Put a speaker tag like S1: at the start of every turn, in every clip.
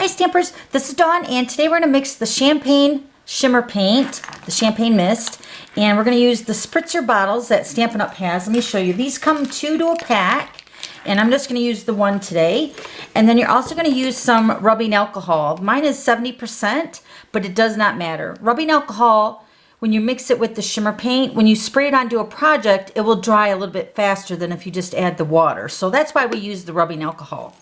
S1: Stampers, this is Dawn, and today we're going to mix the Champagne Shimmer Paint, the Champagne Mist, and we're going to use the spritzer bottles that Stampin' Up has. Let me show you. These come 2 to a pack, and I'm just going to use the one today. And then you're also going to use some rubbing alcohol. Mine is 70%, but it does not matter. Rubbing alcohol, when you mix it with the shimmer paint, when you spray it onto a project, it will dry a little bit faster than if you just add the water. So that's why we use the rubbing alcohol.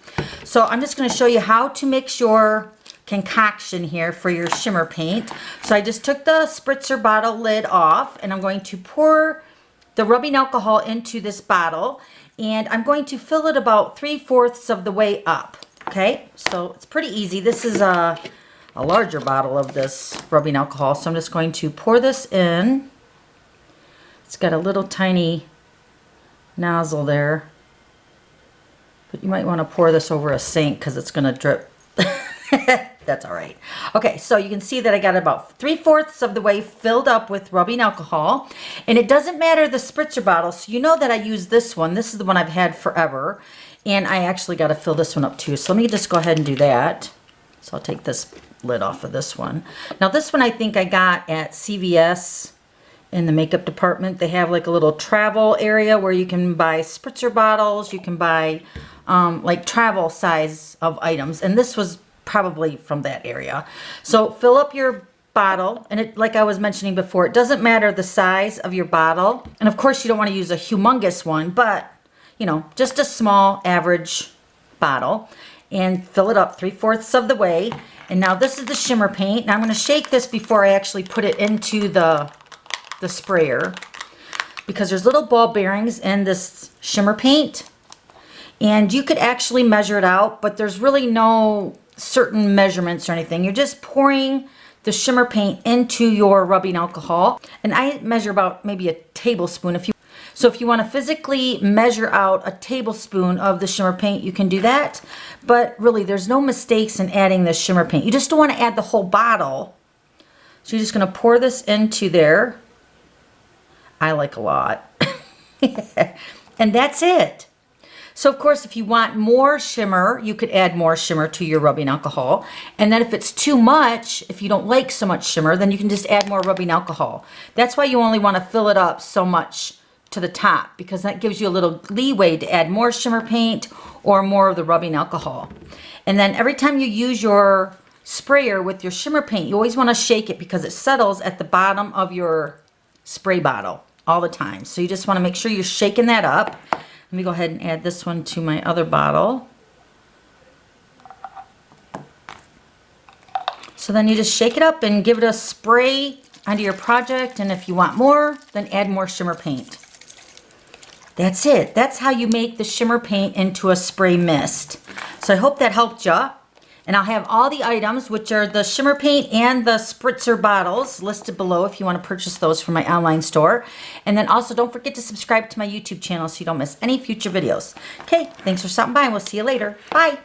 S1: So I'm just going to show you how to mix your concoction here for your shimmer paint. So I just took the spritzer bottle lid off, and I'm going to pour the rubbing alcohol into this bottle, and I'm going to fill it about 3/4 of the way up. Okay, so it's pretty easy. This is a larger bottle of this rubbing alcohol, so I'm just going to pour this in. It's got a little tiny nozzle there, but you might want to pour this over a sink because it's going to drip. That's all right. Okay, so you can see that I got about 3/4 of the way filled up with rubbing alcohol, and it doesn't matter the spritzer bottle, so you know that I use this one. This is the one I've had forever, and I actually got to fill this one up too. So let me just go ahead and do that. So I'll take this lid off of this one. Now this one I think I got at CVS in the makeup department. They have like a little travel area where you can buy spritzer bottles. You can buy like travel size of items, and this was probably from that area. So fill up your bottle, and it, like I was mentioning before, it doesn't matter the size of your bottle, and of course you don't want to use a humongous one, but you know, just a small average bottle, and fill it up 3/4 of the way. And now this is the shimmer paint. Now I'm going to shake this before I actually put it into the sprayer, because there's little ball bearings in this shimmer paint, and you could actually measure it out, but there's really no certain measurements or anything. You're just pouring the shimmer paint into your rubbing alcohol, and I measure about maybe a tablespoon. So if you want to physically measure out a tablespoon of the shimmer paint, you can do that, but really there's no mistakes in adding the shimmer paint. You just don't want to add the whole bottle. So you're just going to pour this into there. I like a lot. And that's it. So of course, if you want more shimmer, you could add more shimmer to your rubbing alcohol. And then if it's too much, if you don't like so much shimmer, then you can just add more rubbing alcohol. That's why you only want to fill it up so much to the top, because that gives you a little leeway to add more shimmer paint or more of the rubbing alcohol. And then every time you use your sprayer with your shimmer paint, you always want to shake it, because it settles at the bottom of your spray bottle all the time. So you just want to make sure you're shaking that up. Let me go ahead and add this one to my other bottle. So then you just shake it up and give it a spray onto your project, and if you want more, then add more shimmer paint. That's it. That's how you make the shimmer paint into a spray mist. So I hope that helped you. And I'll have all the items, which are the shimmer paint and the spritzer bottles, listed below if you want to purchase those from my online store. And then also don't forget to subscribe to my YouTube channel so you don't miss any future videos. Okay, thanks for stopping by, and we'll see you later. Bye.